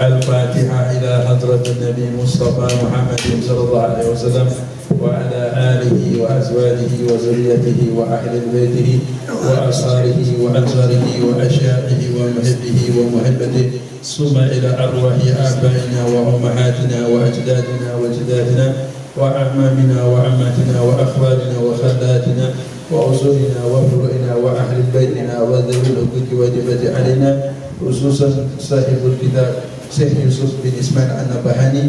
الفاتحة إلى حضرة النبي مصطفى محمد صلى الله عليه وسلم وعلى آله وأزواجه وذريته وأهل بيته وأصهاره وأنصاره وأشياخه ومحبه ومحبته ثم إلى أرواح آبائنا وأمهاتنا وأجدادنا وجداتنا وأعمامنا وعماتنا وأخوالنا وخالاتنا وأصولنا وفروعنا وأهل بيتنا وذوي الحقوق وجبت علينا خصوصا صاحب الكتاب شيخ يوسف بن إسماعيل النبهاني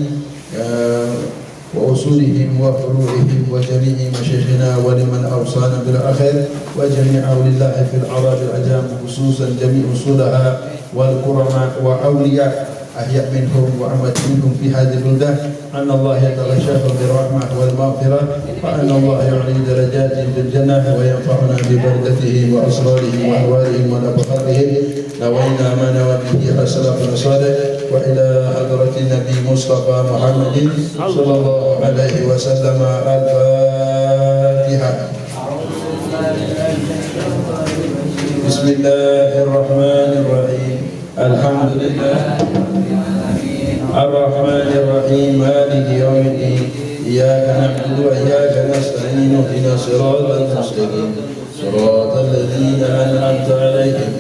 وأصولهم وفروعهم وجميع مشايخنا ولمن أوصانا بالأخير وجميع أولي الله في الأراضي العجام خصوصا جميع أصولها والكرماء وأولياء أحياء منهم وأموات منهم في هذه البلدة أن الله يتغشاهم بالرحمة والمغفرة وأن الله يعلي درجاتهم في الجنة وينفعنا ببركتهم وأسرارهم وأحوالهم ونفقاتهم نوينا ما نوى به السلف الصالح وإلى حضرة النبي مصطفى محمد صلى الله عليه وسلم الفاتحة. بسم الله الرحمن الرحيم الحمد لله الرحمن الرحيم مالك يوم الدين إياك نعبد وإياك نستعين اهدنا الصراط المستقيم صراط الذين أنعمت عليهم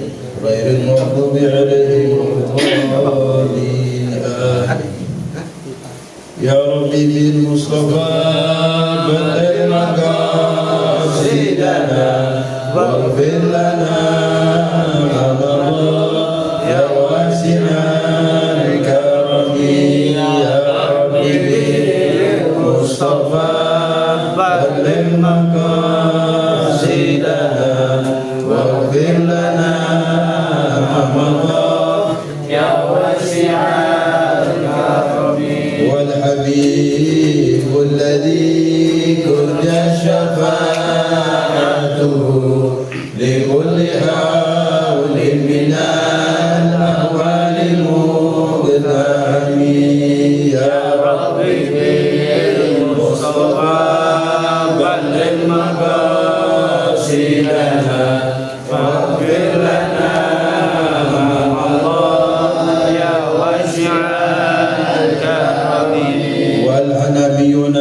غير المغضوب عليهم ولا الضالين آمين. يا ربي بالمصطفى بلغ مقاصدنا واغفر لنا ما مضى يا واسع الكرم يا ربي بالمصطفى بلغ مقاصدنا واغفر لنا ما مضى يا واسع الكرم والحبيب الذي ترجى شفاعته لكل حول من الأهوال المقدم يا ربي بالمصطفى بلغ مقاصدنا واغفر لنا ما مضى يا واسع الكرم والنبيون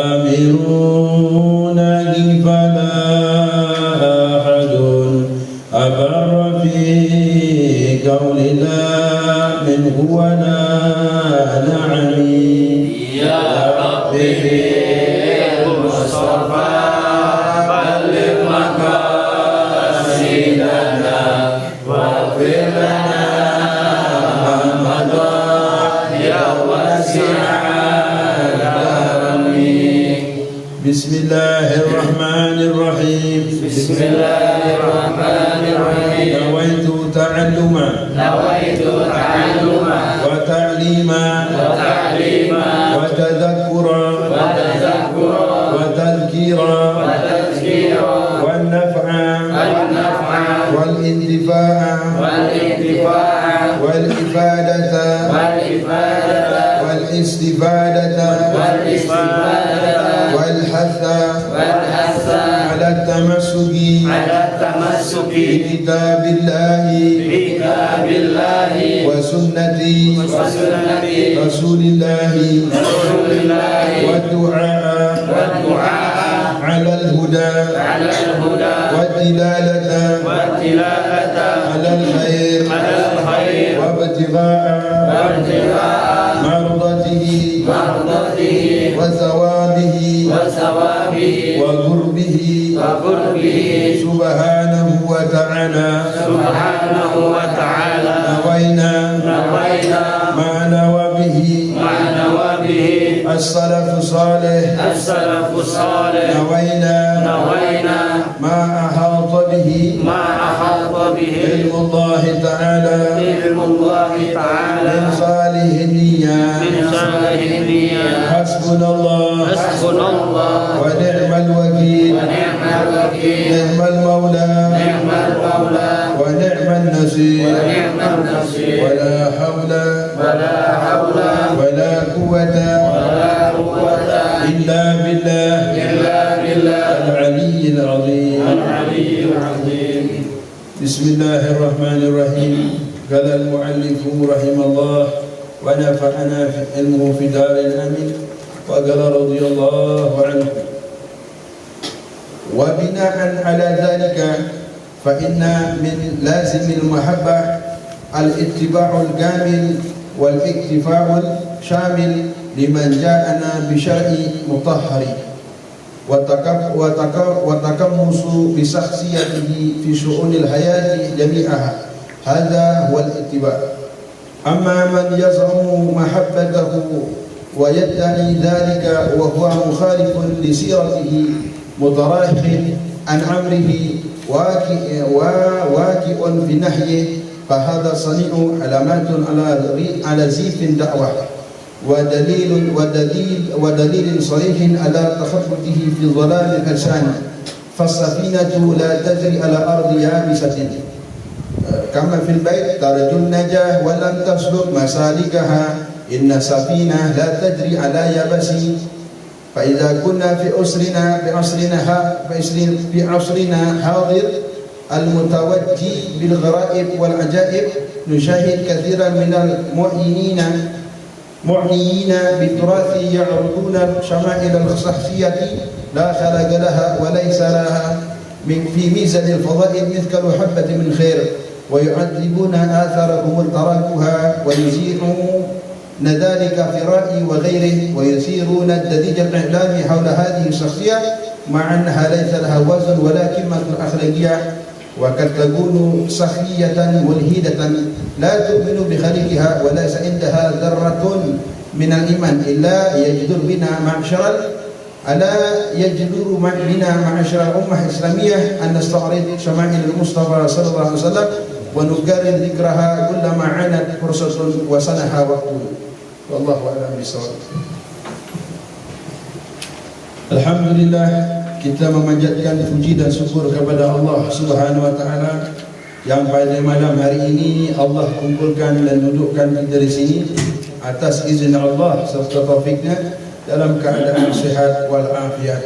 الآمرون فلا أحد أبر في قول لا منه ولا نعمي يا ربي بالمصطفى بلغ مقاصدنا واغفر لنا ما مضى يا واسع الكرم. بسم الله الرحمن الرحيم بسم الله الرحمن الرحيم نويت تعلما وتعليما وتذكرا وتذكيرا والنفع والانتفاع والإفادة والاستفادة والحث على التمسك بكتاب الله وسنة رسول الله والدعاء على الهدى والدلالة على الخير وابتغاء مرضته وثوابه وقربه سبحانه وتعالى نوينا ما نوى به السلف الصالح نوينا ما أحاط به علم الله تعالى من صالح النيات حسبنا الله ونعم الوكيل نعم المولى ونعم النصير ولا حول ولا قوة إلا بالله العلي العظيم. بسم الله الرحمن الرحيم. قال المؤلف رحمه الله ونفعنا في علمه في دار الأمين. وقال رضي الله عنه. وبناء على ذلك فإن من لازم المحبة الاتباع الكامل والاكتفاء الشامل لمن جاءنا بشرع مطهر وتقمص بشخصيته في شؤون الحياة جميعها. هذا هو الاتباع. أما من يزعم محبته ويدعي ذلك وهو مخالف لسيرته متراخٍ عن أمره واكئ في نهيه فهذا صنيع علامات على زيف الدعوة ودليل صريح على تخبطه في ظلال الإنسان. فالسفينة لا تجري على أرض يابسة كما في البيت ترجو النجاة ولم تسلك مسالكها. إن السفينة لا تجري على يابس. فإذا كنا في عصرنا حاضر المتوجه بالغرائب والعجائب نشاهد كثيرا من المعنيين بالتراث يعرضون شمائل الشخصية لا خلق لها وليس لها في ميزان الفضائل مثقال حبة من خير ويعذبون آثارهم تركها ويزيعون ذلك في رأي وغيره ويثيرون الدجاج الإعلامي حول هذه الشخصية مع أنها ليس لها وزن ولا قيمة أخلاقية وقد تكون سخية ملهدة لا تؤمن بخالقها وليس عندها ذرة من الإيمان إلا يجدر بنا معشر الأمة الإسلامية أن نستعرض شمائل المصطفى صلى الله عليه وسلم ونكرر ذكرها كلما عانت فرصة وسنها وقت. والله أعلم بالصواب. Alhamdulillah, kita memanjatkan puji dan syukur kepada Allah Subhanahu wa taala yang pada malam hari ini Allah kumpulkan dan dudukkan kita di sini atas izin Allah serta taufiknya dalam keadaan sehat wal afiat.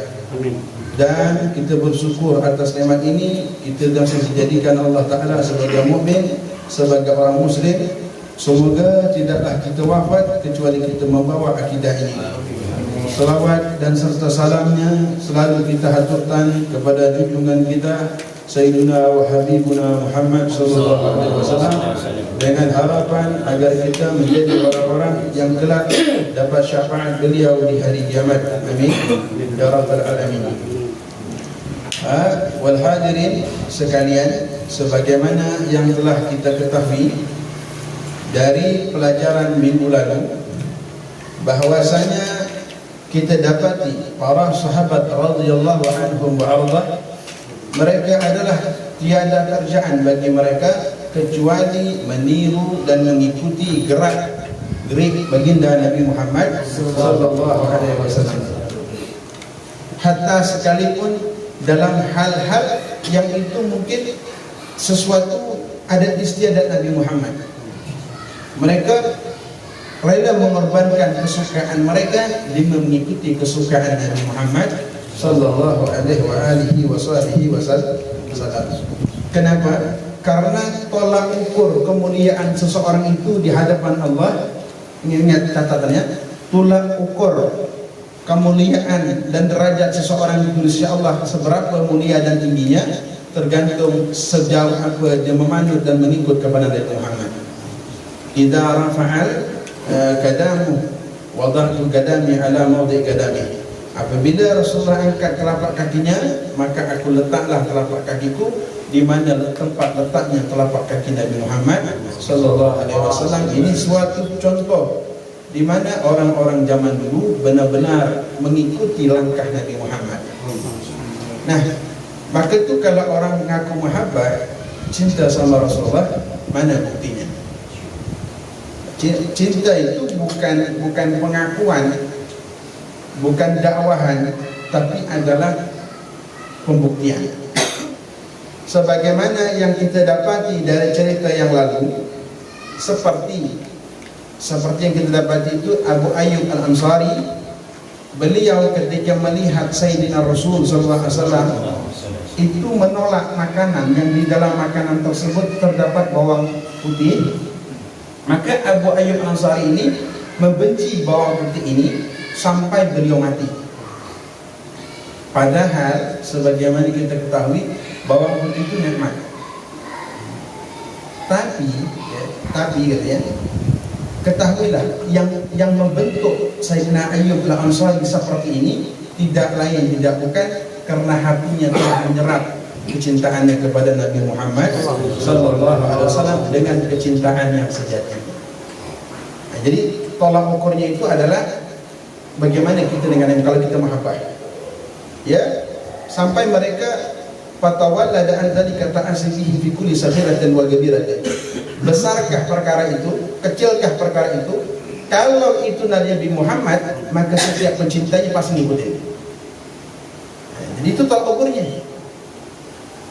Dan kita bersyukur atas nikmat ini. Kita masih dijadikan Allah taala sebagai mukmin, sebagai orang muslim. Semoga tidaklah kita wafat kecuali kita membawa akidah ini. Salawat dan serta salamnya selalu kita haturkan kepada junjungan kita Sayyidina wa Habibuna Muhammad sallallahu alaihi wasallam dengan harapan agar kita menjadi orang-orang yang kelak dapat syafaat beliau di hari kiamat. Amin ya rabbal alamin. Wal hadirin sekalian, sebagaimana yang telah kita ketahui dari pelajaran minggu lalu bahwasanya kita dapati para sahabat radhiyallahu anhum wa arda, mereka adalah tiada kerjaan bagi mereka kecuali meniru dan mengikuti gerak-gerik baginda Nabi Muhammad sallallahu alaihi wasallam. Hatta sekalipun dalam hal-hal yang itu mungkin sesuatu adat istiadat Nabi Muhammad, mereka rela mengorbankan kesukaan mereka demi mengikuti kesukaan Nabi Muhammad sallallahu alaihi wasallam. Kenapa? Karena tolak ukur kemuliaan seseorang itu di hadapan Allah, ingat catatannya, tolak ukur kemuliaan dan derajat seseorang di sisi Allah seberapa mulia dan tingginya tergantung sejauh apa dia memanut dan mengikut kepada Nabi Muhammad. Idza rafa'al kadamu wada'tu kadami ala mawdi' kadami. Apabila Rasulullah angkat telapak kakinya, maka aku letaklah telapak kakiku di mana tempat letaknya telapak kaki Nabi Muhammad sallallahu alaihi wasallam. Ini suatu contoh di mana orang-orang zaman dulu benar-benar mengikuti langkah Nabi Muhammad. Nah, maka itu kalau orang mengaku mahabbah, cinta sama Rasulullah, mana buktinya? Cinta itu bukan pengakuan, bukan dakwahan, tapi adalah pembuktian. Sebagaimana yang kita dapati dari cerita yang lalu, seperti yang kita dapati itu Abu Ayyub Al-Ansari, beliau ketika melihat Sayyidina Rasul sallallahu alaihi wasallam itu menolak makanan yang di dalam makanan tersebut terdapat bawang putih, maka Abu Ayyub Al-Ansari ini membenci bawang putih ini sampai beliau mati. Padahal sebagaimana kita ketahui bawang putih itu nikmat. Tapi katanya, ketahuilah yang membentuk Sayyidina Ayyub Al-Ansari seperti ini tidak lain tidak bukan karena hatinya telah menyerap kecintaannya kepada Nabi Muhammad sallallahu alaihi wasallam dengan kecintaan yang sejati. Nah, jadi tolak ukurnya itu adalah bagaimana kita dengan yang kalau kita mahabbah. Ya, sampai mereka fatawalla an dzalika ta'asibihi fi kulli saghiratin wa kabiratin. Besarkah perkara itu, kecilkah perkara itu? Kalau itu Nabi Muhammad, maka setiap pencintanya pasti ngikutin. Jadi itu tolak ukurnya.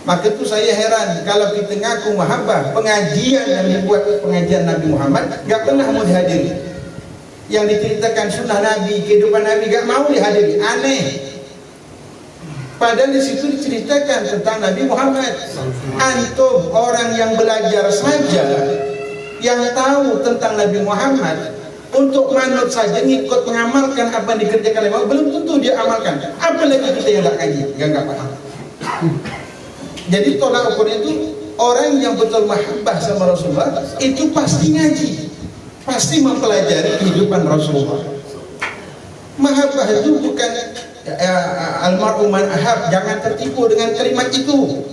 Maka itu saya heran kalau kita ngaku mahabbah, pengajian yang dibuat pengajian Nabi Muhammad gak pernah mau dihadiri. Yang diceritakan sunnah Nabi, kehidupan Nabi gak mau dihadiri, aneh. Padahal di situ diceritakan tentang Nabi Muhammad. Antum orang yang belajar saja, yang tahu tentang Nabi Muhammad, untuk manut saja ngikut mengamalkan apa yang dikerjakan oleh belum tentu dia amalkan. Apalagi kita yang tak kaji, gak paham. Jadi tolak ukurnya itu orang yang betul mahabbah sama Rasulullah itu pasti ngaji, pasti mempelajari kehidupan Rasulullah. Mahabbah itu bukan almarhum man ahab, jangan tertipu dengan kalimat itu.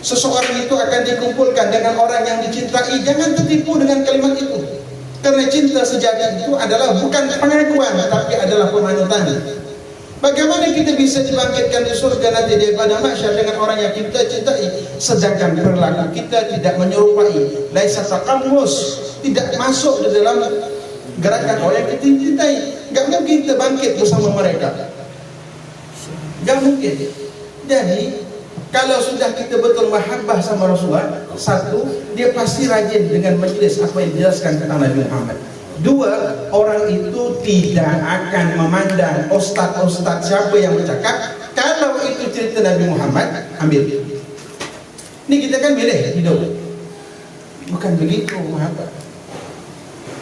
Seseorang itu akan dikumpulkan dengan orang yang dicintai, jangan tertipu dengan kalimat itu. Karena cinta sejati itu adalah bukan pengakuan, tapi adalah pemanutan. Bagaimana kita bisa dibangkitkan di surga nanti di pada mahsyar dengan orang yang kita cintai, sedangkan perilaku kita tidak menyerupai, laisa taqammus, tidak masuk di dalam gerakan orang yang kita cintai. Gak mungkin kita bangkit bersama mereka, gak mungkin. Jadi kalau sudah kita betul mahabbah sama Rasulullah, satu, dia pasti rajin dengan majlis apa yang dijelaskan tentang Nabi Muhammad. Dua, orang itu tidak akan memandang ustaz-ustaz siapa yang bercakap. Kalau itu cerita Nabi Muhammad, ambil. Ini kita kan milih hidup. Bukan begitu mahabbah.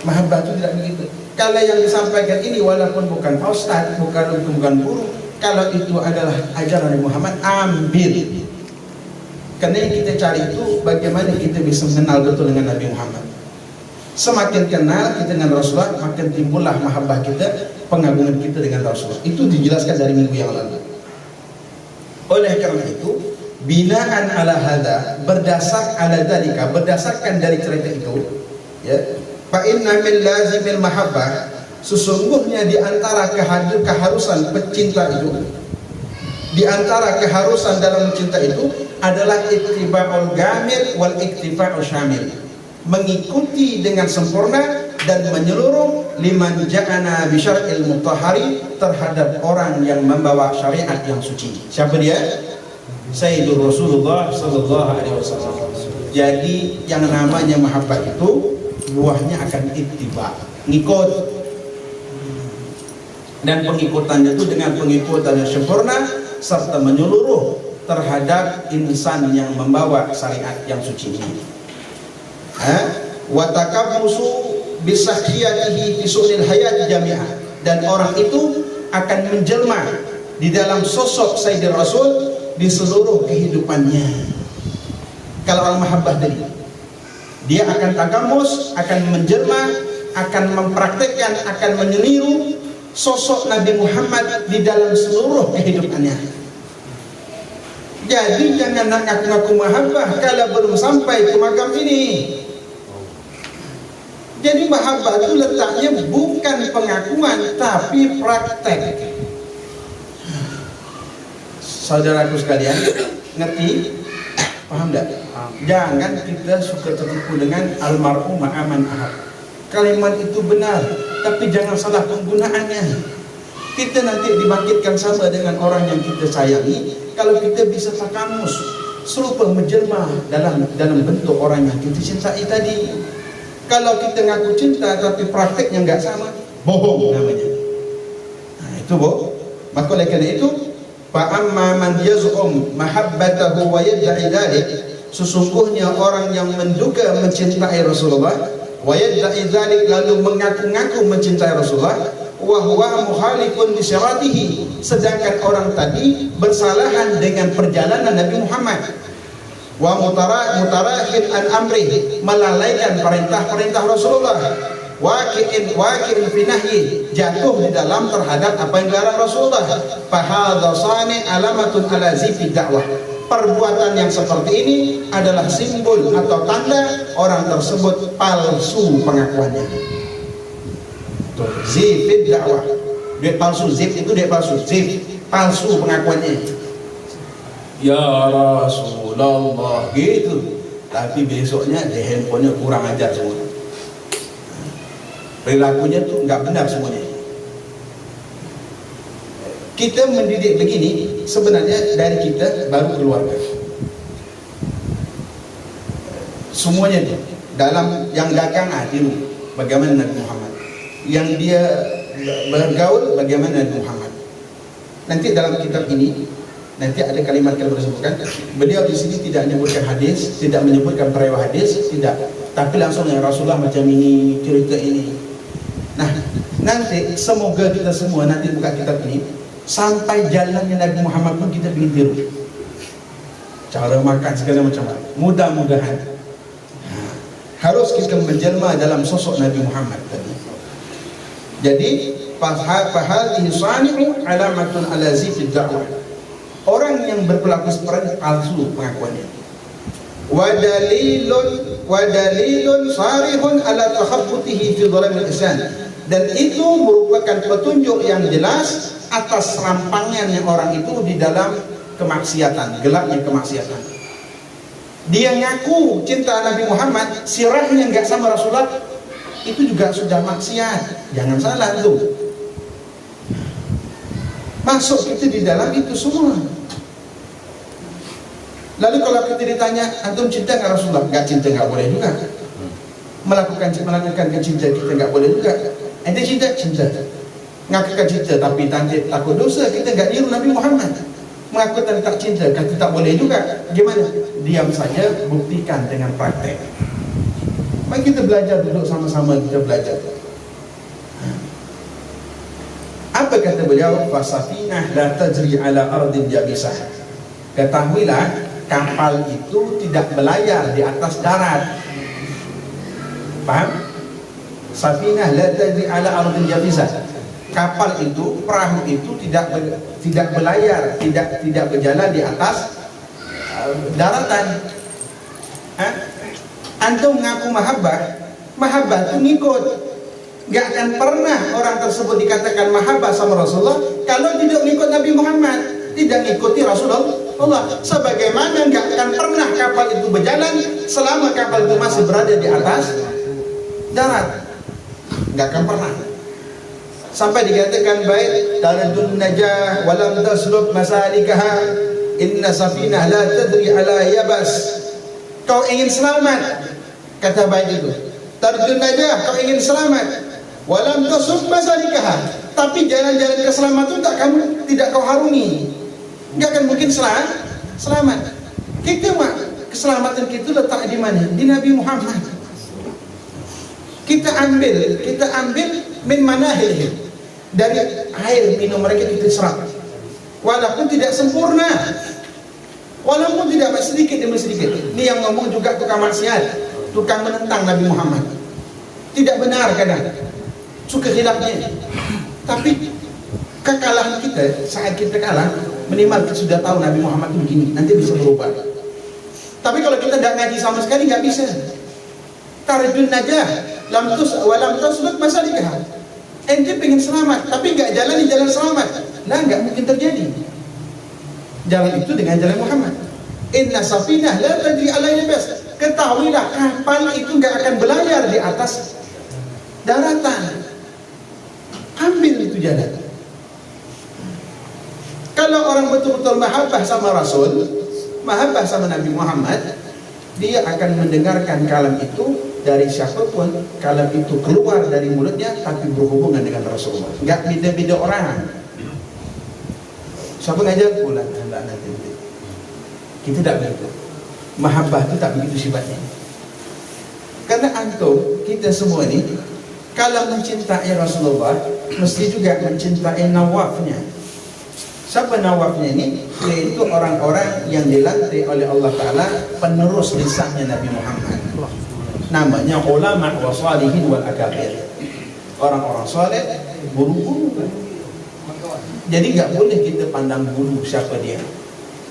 Mahabbah itu tidak begitu. Kalau yang disampaikan ini walaupun bukan ustaz, bukan guru, kalau itu adalah ajaran Nabi Muhammad, ambil. Karena yang kita cari itu bagaimana kita bisa mengenal betul dengan Nabi Muhammad. Semakin kenal kita dengan Rasulullah, makin timbullah mahabbah kita, pengagungan kita dengan Rasulullah. Itu dijelaskan dari minggu yang lalu. Oleh karena itu, binaan ala hadza, berdasarkan dari cerita itu, ya. Fa inna min lazimil mahabbah, sesungguhnya di antara keharusan pecinta itu, di antara keharusan dalam mencinta itu adalah ittiba'ul gamil wal iktifa'u syamil, mengikuti dengan sempurna dan menyeluruh liman ja'ana bi syar'il mutahhari, terhadap orang yang membawa syariat yang suci. Siapa dia? Sayyidur Rasulullah sallallahu alaihi wasallam. Jadi yang namanya mahabbah itu buahnya akan ittiba, ngikut. Dan pengikutannya itu dengan pengikutan yang sempurna serta menyeluruh terhadap insan yang membawa syariat yang suci ini. Wa takabbusu bisakhiyatihi fi su'il hayat jami'ah, dan orang itu akan menjelma di dalam sosok Sayyidina Rasul di seluruh kehidupannya. Kalau orang mahabbah tadi, dia akan takamus, akan menjelma, akan mempraktekkan, akan meniru sosok Nabi Muhammad di dalam seluruh kehidupannya. Jadi jangan nak ngaku-ngaku mahabbah kalau belum sampai ke makam ini. Jadi mahabbah itu letaknya bukan pengakuan tapi praktek. Saudaraku sekalian, ngerti? Paham tak? Jangan kita suka tertipu dengan almarhum ma'aman ahad. Kalimat itu benar, tapi jangan salah penggunaannya. Kita nanti dibangkitkan sama dengan orang yang kita sayangi kalau kita bisa takamus, serupa menjelma dalam bentuk orang yang kita cintai tadi. Kalau kita ngaku cinta tapi prakteknya enggak sama, bohong namanya. Nah, itu bohong. Maka oleh karena itu, fa amma man yaz'um mahabbatahu wa yad'i dzalik, sesungguhnya orang yang menduga mencintai Rasulullah, wa yad'i dzalik, lalu mengaku-ngaku mencintai Rasulullah, wa huwa mukhalifun li syaratihi, sedangkan orang tadi bersalahan dengan perjalanan Nabi Muhammad, wa mutarahin an amri, melalaikan perintah-perintah Rasulullah, waqi'in fi nahyi, jatuh di dalam terhadap apa yang dilarang Rasulullah, fa hadza sani alamatun ala zifi dakwah. Perbuatan yang seperti ini adalah simbol atau tanda orang tersebut palsu pengakuannya. Zifid dakwah, dia palsu. Zif itu dia palsu, zif palsu pengakuannya. Ya Rasulullah gitu, tapi besoknya di handphonenya kurang ajar semua, perilakunya tuh nggak benar semuanya. Kita mendidik begini sebenarnya dari kita baru keluarga. Semuanya itu dalam yang dagang adil bagaimana Nabi Muhammad, yang dia bergaul bagaimana Nabi Muhammad. Nanti dalam kitab ini nanti ada kalimat-kalimat disebutkan. Beliau di sini tidak menyebutkan hadis, tidak menyebutkan perawi hadis, tidak, tapi langsung yang Rasulullah macam ini, cerita ini. Nah, nanti semoga kita semua nanti buka kitab ini sampai jalannya Nabi Muhammad pun kita ingin tiru. Cara makan segala macam. Mudah-mudahan harus kita menjelma dalam sosok Nabi Muhammad tadi. Jadi fahadhihi sani'u alamatun ala zifid da'wah. Orang yang berperilaku seperti palsu pengakuannya. Wa dalilun sarihun ala takhabbutihi fi dhalamil ihsan. Dan itu merupakan petunjuk yang jelas atas rampangannya orang itu di dalam kemaksiatan, gelapnya kemaksiatan. Dia ngaku cinta Nabi Muhammad, sirahnya nggak sama Rasulullah, itu juga sudah maksiat. Jangan salah tuh. Masuk kita di dalam itu semua. Lalu kalau kita ditanya, antum cinta nggak Rasulullah? Nggak cinta, nggak boleh juga. Melakukan cinta kita nggak boleh juga. Ente cinta, ngakukan cinta tapi takut dosa, kita nggak niru Nabi Muhammad. Mengaku tak cinta, kata tak boleh juga. Gimana? Diam saja, buktikan dengan praktek. Mari kita belajar duduk sama-sama, kita belajar. Apa kata beliau? Fasafinah la tajri ala ardin yabisah. Ketahuilah, kapal itu tidak berlayar di atas darat. Paham? Safinah la tajri ala ardin yabisah. Kapal itu, perahu itu tidak berlayar, tidak berjalan di atas daratan. Antum ngaku mahabbah itu ngikut. Gak akan pernah orang tersebut dikatakan mahabbah sama Rasulullah kalau tidak ngikut Nabi Muhammad, tidak ngikuti Rasulullah. Sebagaimana gak akan pernah kapal itu berjalan selama kapal itu masih berada di atas darat. Gak akan pernah. Sampai dikatakan baik taradun najah walam tasluk masalikaha inna safinah la tadri ala yabas. Kau ingin selamat, kata baik itu, taradun najah, kau ingin selamat, walam tasluk masalikaha, tapi jalan-jalan keselamatan tidak kau harungi, enggak akan mungkin selamat. Kita keselamatan kita letak di mana? Di Nabi Muhammad. Kita ambil min manahil, dari air minum mereka kita serap, walaupun tidak sempurna, walaupun tidak sedikit demi sedikit. Ini yang ngomong juga tukang maksiat, tukang menentang Nabi Muhammad. Tidak benar kadang, suka khilafnya. Tapi kekalahan kita, saat kita kalah, minimal kita sudah tahu Nabi Muhammad itu begini, nanti bisa berubah. Tapi kalau kita tidak ngaji sama sekali, nggak bisa. Tarjun najah walam tasluk masalikah. Ente pengen selamat tapi nggak jalan di jalan selamat, nah nggak mungkin terjadi. Jalan itu dengan jalan Muhammad. Inna safinah la tajri ala yabas. Ketahuilah kapal itu nggak akan berlayar di atas daratan. Ambil itu jalan. Kalau orang betul-betul mahabbah sama Rasul, mahabbah sama Nabi Muhammad, dia akan mendengarkan kalam itu dari siapapun, kalam itu keluar dari mulutnya tapi berhubungan dengan Rasulullah, nggak beda-beda orang. Siapa ngajar pula nanti. Kita tak begitu. Mahabbah itu tak begitu sifatnya. Karena antum, kita semua ni, kalau mencintai Rasulullah, mesti juga mencintai nawafnya. Siapa nawafnya ini? Yaitu orang-orang yang dilantik oleh Allah Ta'ala penerus lisannya Nabi Muhammad. Namanya ulama wa salihin wal akabir. Orang-orang saleh, guru-guru kan. Jadi tak boleh kita pandang guru siapa dia.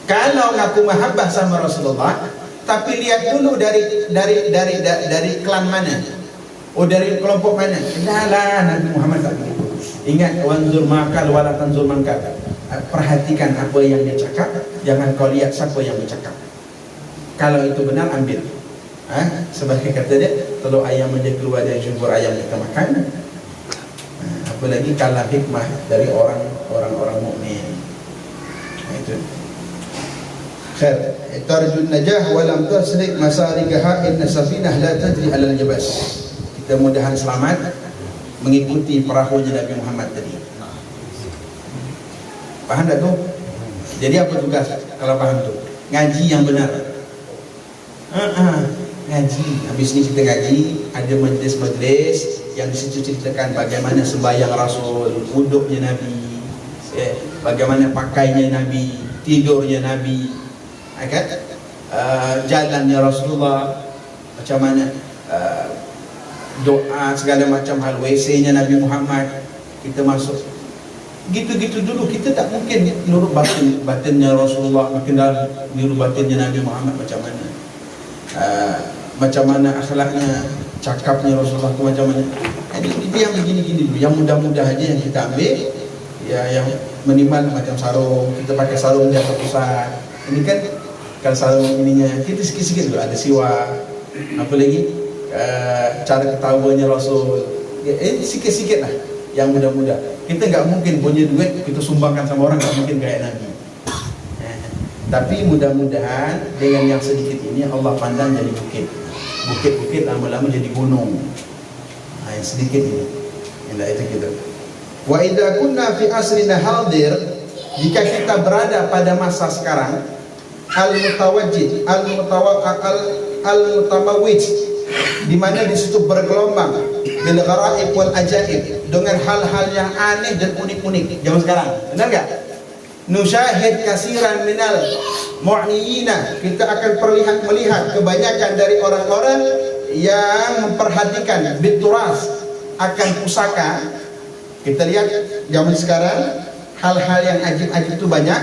Kalau ngaku mahabbah sama Rasulullah, tapi lihat dulu dari klan mana, dari kelompok mana. Lah Nabi Muhammad tak begitu. Ingat, wanzur makal wala tanzur mankal. Perhatikan apa yang dia cakap, jangan kau lihat siapa yang bercakap. Kalau itu benar, ambil. Sebagai kata dia, telur ayam aja keluar dari syukur ayam kita makan. Apalagi kalau hikmah dari orang-orang mukmin. Itu. Khair. Tarjun najah wa lam taslik masarikaha inna safinah la tajri 'alal jabas. Kita mudahan selamat mengikuti perahunya Nabi Muhammad tadi. Paham tak tu? Jadi apa tugas kalau paham tu? Ngaji yang benar. Ngaji. Habis ni kita ngaji, ada majlis-majlis yang disitu ceritakan bagaimana sembahyang Rasul, wuduknya Nabi, bagaimana pakainya Nabi, tidurnya Nabi, kan? Jalannya Rasulullah, macam mana doa segala macam hal, WC-nya Nabi Muhammad, kita masuk. Gitu-gitu dulu, kita tak mungkin nurut batinnya Rasulullah, makin dalam nurut batinnya Nabi Muhammad macam mana. Macam mana akhlaknya, cakapnya Rasulullah tu macam mana. Itu yang begini-gini dulu, yang mudah-mudah aja yang kita ambil. Ya, yang minimal macam sarung, kita pakai sarung dia pusat. Ini kan kalau sarung ininya kita sikit-sikit dulu, ada siwak, apa lagi cara ketawanya Rasul, sikit-sikit lah yang mudah-mudah. Kita nggak mungkin punya duit kita sumbangkan sama orang, nggak mungkin kayak Nabi. Tapi mudah-mudahan dengan yang sedikit ini Allah pandang jadi bukit lama-lama jadi gunung. Yang sedikit ini, itu kita. Wa idza kunna fi asrina hadir, jika kita berada pada masa sekarang, al-mutamawwij, di mana di situ bergelombang bil gharaib wal ajaib, dengan hal-hal yang aneh dan unik-unik zaman sekarang. Benar enggak? Nusyahid kasiran minal mu'niyina, kita akan melihat kebanyakan dari orang-orang yang memperhatikan bituras, akan pusaka. Kita lihat zaman sekarang hal-hal yang ajib-ajib itu banyak,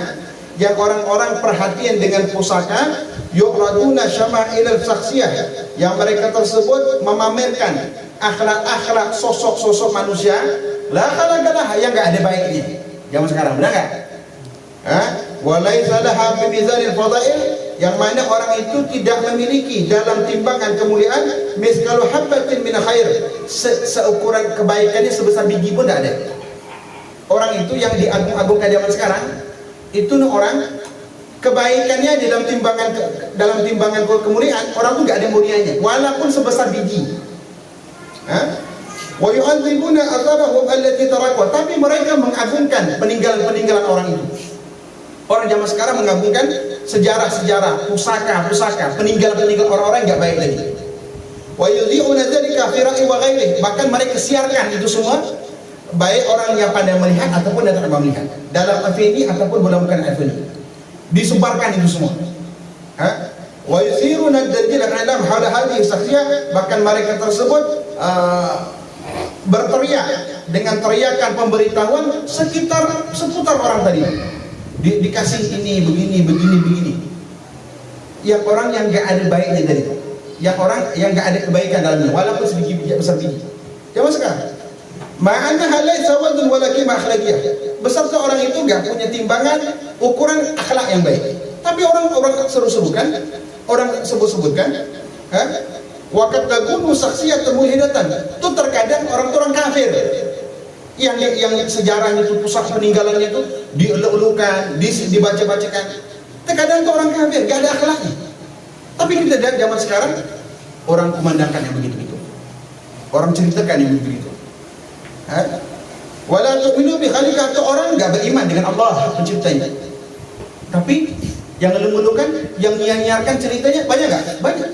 yang orang-orang perhatian dengan pusaka. Yu'raduna syama'ilal syakhsiyah, yang mereka tersebut memamerkan akhlak-akhlak sosok-sosok manusia la khalaqalah, yang enggak ada baiknya zaman sekarang. Benar enggak? Walaisa laha bi mizanil fadail, yang mana orang itu tidak memiliki dalam timbangan kemuliaan miskalu habbatin min khair, seukuran kebaikannya sebesar biji pun tidak ada. Orang itu yang diagung-agungkan zaman sekarang itu orang kebaikannya dalam timbangan kemuliaan, orang itu enggak ada mulianya walaupun sebesar biji. Wa yu'adzibuna atharahum allati taraku, tapi mereka mengagungkan peninggalan-peninggalan orang itu. Orang zaman sekarang mengagungkan sejarah-sejarah, pusaka-pusaka, peninggalan-peninggalan orang-orang yang enggak baik lagi. Wa yudhi'una dzalika fi ra'i wa ghairihi, bahkan mereka siarkan itu semua, baik orang yang pandai melihat ataupun yang tak pandai melihat, dalam afini ataupun bukan afini, disebarkan itu semua. Wa yusiruna ad-dajjal alam hawla hadhihi syakhsiyah, bahkan mereka tersebut berteriak dengan teriakan pemberitahuan seputar orang tadi. Dikasih ini begini. Yang orang yang enggak ada baiknya dari itu, yang orang yang enggak ada kebaikan dalamnya walaupun sedikit besar biji. Jangan sekarang. Ma'anna halai sawadun walakin akhlaqiyah. Beserta orang itu enggak punya timbangan ukuran akhlak yang baik. Tapi orang seru-serukan, orang sebut-sebutkan, waqad takunu syakhsiyatan mulhidatan. Itu terkadang orang kafir. Yang sejarahnya itu, pusat peninggalannya itu dieluk-elukan, dibaca-bacakan. Terkadang itu orang kafir, enggak ada akhlaknya. Tapi kita lihat zaman sekarang orang kumandangkan yang begitu-begitu. Orang ceritakan yang begitu-begitu. Wala tu'minu bi khaliqah, orang enggak beriman dengan Allah penciptanya. Tapi Yang ngeluh-ngeluhkan, yang nyiar-nyiarkan ceritanya banyak nggak? Banyak.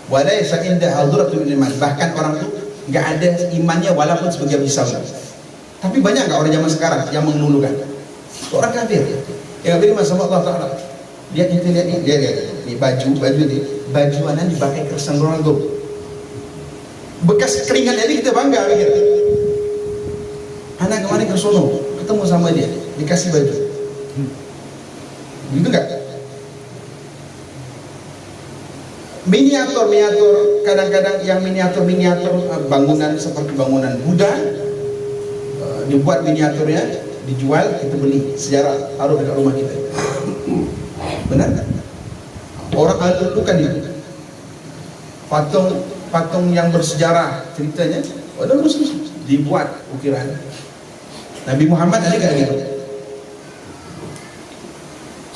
Walaysa inda hadratul iman. Bahkan orang tuh nggak ada imannya walaupun sebagai bisa. Tapi banyak nggak orang zaman sekarang yang mengeluhkan? Orang kafir. Yang kafir masya Allah Taala. Lihat ini, lihat ini baju ini, baju anak dipakai Cristiano Ronaldo. Bekas keringat jadi kita bangga pikir. Anak kemarin ke sono, ketemu sama dia, dikasih baju. Gitu enggak? Miniatur kadang-kadang yang miniatur bangunan seperti bangunan Buddha, dibuat miniaturnya, dijual, kita beli sejarah, taruh dekat rumah kita. Benar kan? Orang itu kan itu patung yang bersejarah ceritanya, ada Muslim dibuat ukiran. Nabi Muhammad ada nggak gitu?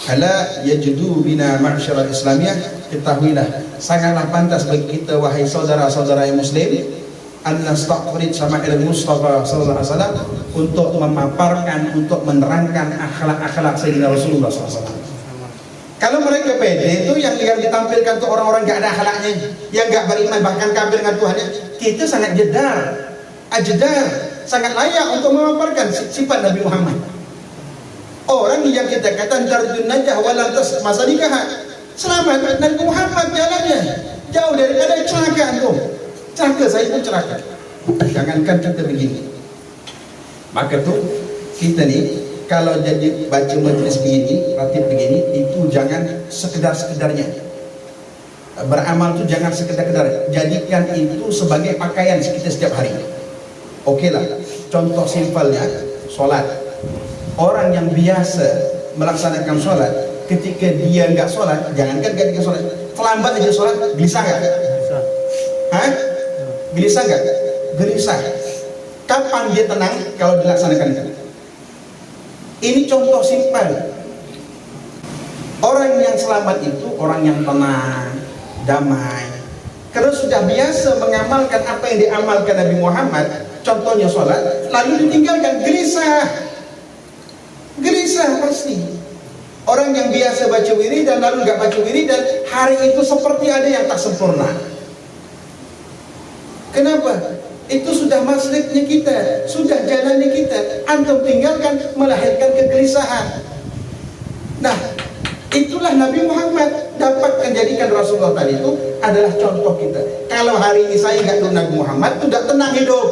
Ala yajudu bina ma'syaral islamiyah, ketahuilah sangatlah pantas bagi kita wahai saudara-saudara yang muslim an nastaqrid sama'il Mustafa sallallahu alaihi wasallam untuk memaparkan, untuk menerangkan akhlak-akhlak Sayyidina Rasulullah SAW. Kalau mereka pede itu yang ditampilkan tuh orang-orang nggak ada akhlaknya, yang nggak beriman bahkan kafir dengan Tuhannya, kita sangat jedar, sangat layak untuk memaparkan sifat Nabi Muhammad. Orang yang kita kata tarjun najah walantas masalikah, selamat Nabi Muhammad jalannya jauh daripada celaka tuh. Celaka saya pun celaka. Jangankan kita begini. Maka tuh kita nih kalau jadi baca majlis begini, ratib begini, itu jangan sekedar-sekedarnya. Beramal itu jangan sekedar-kedar. Jadikan itu sebagai pakaian kita setiap hari. Oke lah. Contoh simpelnya, sholat. Orang yang biasa melaksanakan sholat, ketika dia nggak sholat, jangankan ketika sholat, terlambat aja sholat, gelisah nggak? Gelisah nggak? Gelisah. Kapan dia tenang kalau dilaksanakan itu? Ini contoh simpel. Orang yang selamat itu orang yang tenang, damai. Karena sudah biasa mengamalkan apa yang diamalkan Nabi Muhammad, contohnya sholat, lalu ditinggalkan, gelisah pasti. Orang yang biasa baca wiridan lalu nggak baca wiridan, hari itu seperti ada yang tak sempurna. Kenapa? Itu sudah masliknya kita, sudah jalannya kita. Antum tinggalkan, melahirkan kegelisahan. Nah, itulah Nabi Muhammad dapat menjadikan Rasulullah tadi itu adalah contoh kita. Kalau hari ini saya nggak tahu Nabi Muhammad, tidak tenang hidup.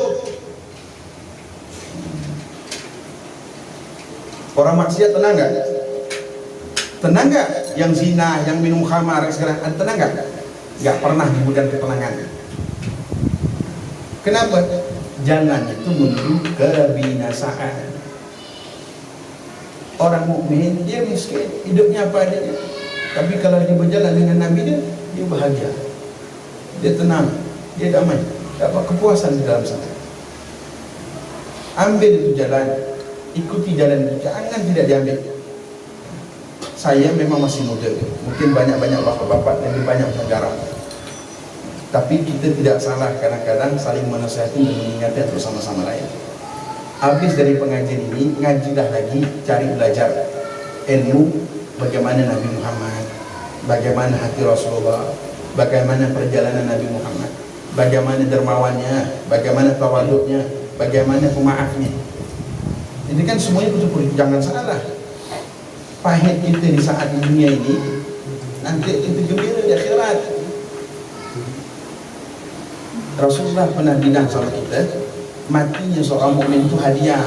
Orang maksiat tenang nggak? Tenang nggak? Yang zina, yang minum khamar, sekarang tenang nggak? Nggak pernah di gudang ketenangan. Kenapa? Jalan itu menuju kebinasaan. Orang mukmin dia miskin, hidupnya apa adanya. Tapi kalau dia berjalan dengan Nabi dia bahagia, dia tenang, dia damai, dapat kepuasan di dalam sana. Ambil itu jalan, ikuti jalan itu, jangan tidak diambil. Saya memang masih muda, mungkin banyak-banyak bapak-bapak, lebih banyak negara. Tapi kita tidak salah kadang-kadang saling menasihati dan mengingatkan bersama-sama lain. Habis dari pengajian ini, ngajilah lagi, cari belajar ilmu bagaimana Nabi Muhammad, bagaimana hati Rasulullah, bagaimana perjalanan Nabi Muhammad, bagaimana dermawannya, bagaimana tawaduknya, bagaimana pemaafnya. Ini kan semuanya butuh, jangan salah. Pahit kita di saat di dunia ini, nanti kita gembira di akhirat. Rasulullah pernah bilang sama kita, matinya seorang mukmin itu hadiah.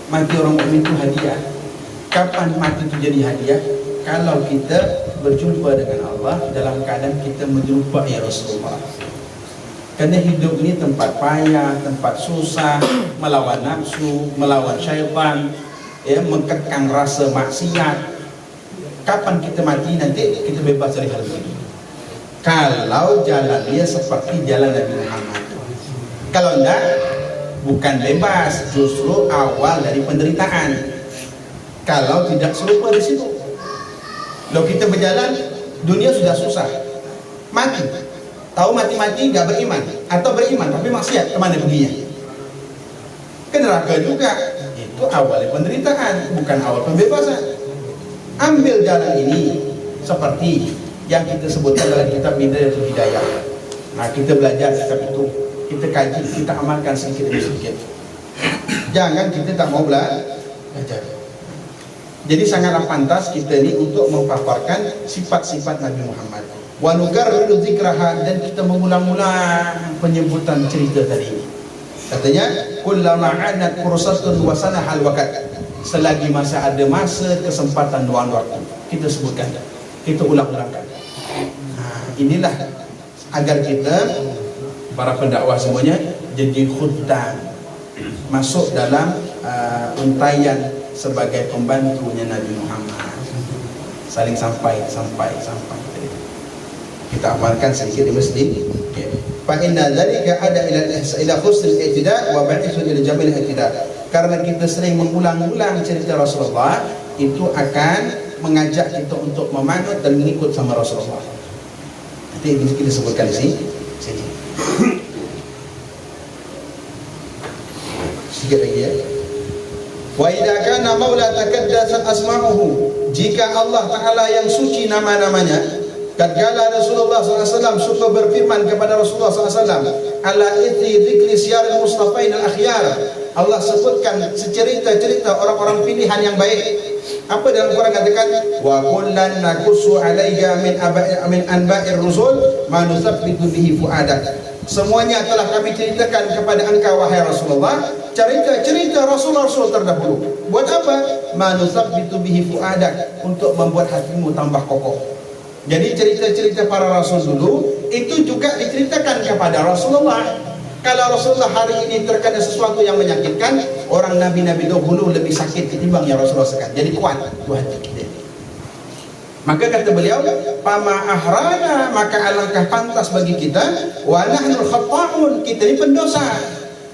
Mati orang mukmin itu hadiah. Kapan mati itu jadi hadiah? Kalau kita berjumpa dengan Allah dalam keadaan kita menyerupai Rasulullah. Karena hidup ini tempat payah, tempat susah, melawan nafsu, melawan syaitan, ya, mengekang rasa maksiat. Kapan kita mati? Nanti kita bebas dari hal ini. Kalau jalannya seperti jalan Nabi Muhammad. Kalau enggak, bukan bebas, justru awal dari penderitaan. Kalau tidak serupa di situ. Kalau kita berjalan, dunia sudah susah, mati. Tahu mati-mati nggak beriman, atau beriman tapi maksiat, kemana perginya? Ke neraka juga. Itu awal penderitaan, bukan awal pembebasan. ambil jalan ini seperti yang kita sebutkan dalam kitab Bidayatul Hidayah. Nah, kita belajar kitab itu, kita kaji, kita amalkan sedikit demi sedikit. Jangan kita tak mau belajar. Jadi sangatlah pantas kita ni untuk memaparkan sifat-sifat Nabi Muhammad. Wa nukarriru dzikraha, dan kita mengulang-ulang penyebutan cerita tadi ini. Katanya, kullama anat fursatun wa sanahal waqt. Selagi masih ada masa, kesempatan, luang waktu, kita sebutkan, kita ulang-ulangkan. Inilah agar kita, para pendakwah semuanya, jadi khuddam, masuk dalam untaian sebagai pembantunya Nabi Muhammad. Saling sampai. Kita amalkan sedikit demi sedikit. Fa inna dzalika ada ila husnil i'tida' wa ba'ithu ila jamil i'tida'. Karena kita sering mengulang-ulang cerita Rasulullah, itu akan mengajak kita untuk memanut dan mengikut sama Rasulullah. Nanti kita sebutkan di sini. Sikit lagi ya. Wa idza kana maula takaddasat asma'uhu, jika Allah Ta'ala yang suci nama-namanya, kadgala Rasulullah SAW suka berfirman kepada Rasulullah SAW, ala ithri dzikri siyaril mustafain al-akhyar, Allah sebutkan cerita-cerita orang-orang pilihan yang baik. Apa dalam Quran katakan, wa kullan naqussu alayka min anba'ir rusul ma nusabbitu bihi fuadak. Semuanya telah kami ceritakan kepada engkau wahai Rasulullah, cerita-cerita Rasul-Rasul terdahulu. Buat apa? Ma nusabbitu bihi fuadak, untuk membuat hatimu tambah kokoh. Jadi cerita-cerita para Rasul dulu itu juga diceritakan kepada Rasulullah. Kalau Rasulullah hari ini terkena sesuatu yang menyakitkan, orang Nabi-Nabi dahulu lebih sakit ketimbang yang Rasulullah sekarang. Jadi kuat hati kita. Maka kata beliau, pama ahrana, maka alangkah pantas bagi kita, wa nahnul khatta'un, kita ini pendosa,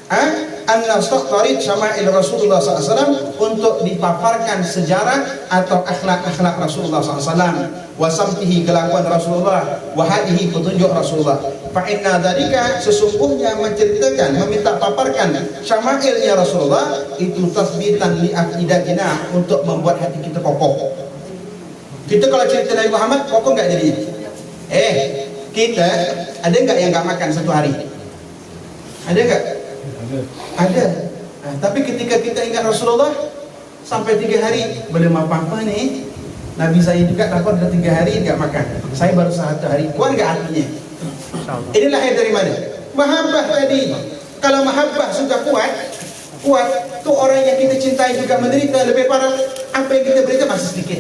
an nastaqtarid syama'il Rasulullah SAW, untuk dipaparkan sejarah atau akhlak-akhlak Rasulullah SAW, wasamtihi, kelakuan Rasulullah, wahadihi, petunjuk Rasulullah. Fa'inna dzalika, sesungguhnya menceritakan, meminta paparkan syama'ilnya Rasulullah, itu tasbitan li aqidatina, untuk membuat hati kita kokoh. Kita kalau cerita Nabi Muhammad, kokoh enggak jadinya? Kita ada enggak yang enggak makan satu hari? Ada enggak? Ada. Tapi ketika kita ingat Rasulullah sampai 3 hari belum apa-apa nih, Nabi saya juga dapat dah 3 hari enggak makan, saya baru 1 hari. Kuat enggak hatinya? Ini lahir dari mana? Mahabbah tadi. Kalau mahabbah sudah kuat, tuh orang yang kita cintai juga menderita. Lebih parah, apa yang kita berita masih sedikit.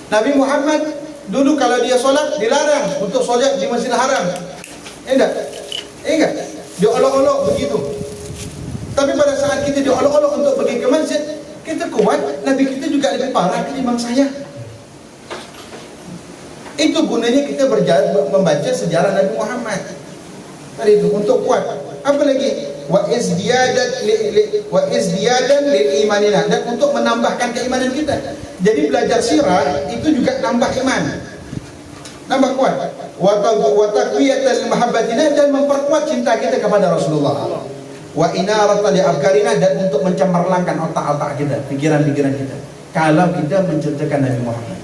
Nabi Muhammad dulu kalau dia solat dilarang untuk solat di Masjidil Haram. Enggak? Dia olok-olok begitu. Tapi pada saat kita diolok-olok untuk pergi ke masjid, kita kuat. Nabi kita juga lebih parah ketimbang saya. Itu gunanya kita membaca sejarah Nabi Muhammad. Tadi itu untuk kuat. Apa lagi? Wa izdiyadan lil imanina, dan untuk menambahkan keimanan kita. Jadi belajar sirah itu juga nambah iman, nambah kuat. Wa taqwiyatan mahabbatina, dan memperkuat cinta kita kepada Rasulullah. Wa inaratan li afkarina, dan untuk mencemerlangkan otak-otak kita, pikiran-pikiran kita, kalau kita menceritakan Nabi Muhammad.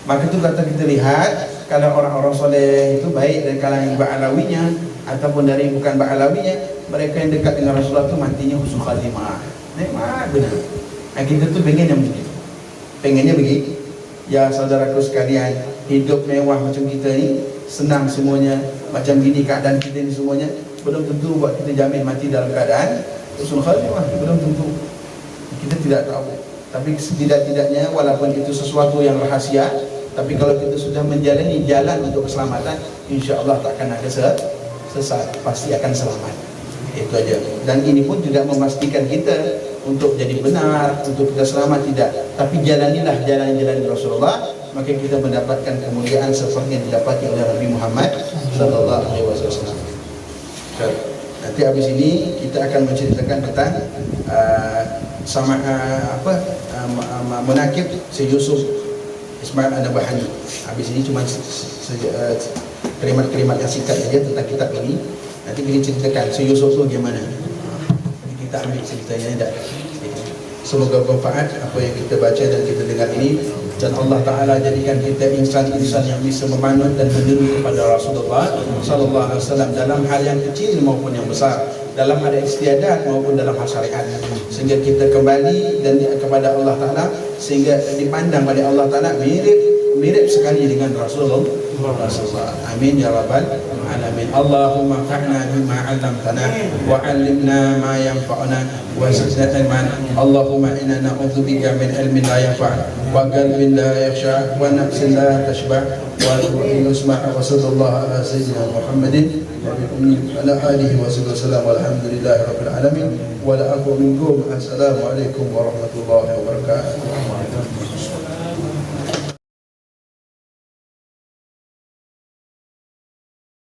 Maka itu kata kita lihat, kalau orang-orang soleh itu baik dari kalangan Ba'alawinya ataupun dari bukan Ba'alawinya, mereka yang dekat dengan Rasulullah itu matinya husnul khatimah. Nikmat benar. Nah, kita tuh pengen yang begitu. Pengennya begitu. Ya saudaraku sekalian, hidup mewah macam kita ni, senang semuanya, macam gini keadaan kita ni semuanya, belum tentu buat kita jamin mati dalam keadaan husnul khatimah. Belum tentu. Kita tidak tahu. Tapi setidak-tidaknya walaupun itu sesuatu yang rahasia, tapi kalau kita sudah menjalani jalan untuk keselamatan, insya-Allah tak akan ada sesat, pasti akan selamat. Itu aja. Dan ini pun tidak memastikan kita untuk jadi benar, untuk kita selamat, tidak. Tapi jalanilah jalan-jalan Rasulullah, maka kita mendapatkan kemuliaan seperti yang didapati oleh Nabi Muhammad sallallahu alaihi wasallam. Nanti habis ini kita akan menceritakan tentang menakib Syekh Yusuf Ismail An-Nabhani. Habis ini cuma kalimat-kalimat yang singkat saja tentang kitab ini. Nanti kita ceritakan Syekh Yusuf itu bagaimana. Nanti kita ambil ceritanya dah. Semoga bermanfaat apa yang kita baca dan kita dengar ini, dan Allah Ta'ala jadikan kita insan-insan yang bisa memanut dan meniru kepada Rasulullah Sallallahu Alaihi Wasallam dalam hal yang kecil maupun yang besar, dalam hal istiadat maupun dalam hal syariat, sehingga kita kembali dan kepada Allah Ta'ala, sehingga dipandang oleh Allah Ta'ala mirip sekali dengan Rasulullah. Amin ya rabbal alamin. Allahumma fa'na bima 'allamtana wa 'allimna ma yanfa'una wa zidna ilman. Allahumma inna na'udzubika min ilmin la yanfa' wa qalbin la yakhsha wa nafsin la tashba' wa ruhin yusma' wa sallallahu ala sayyidina Muhammadin ala alihi wa sallam. Walhamdulillahi rabbil alamin wa la aqulu minkum assalamu alaikum warahmatullahi wabarakatuh.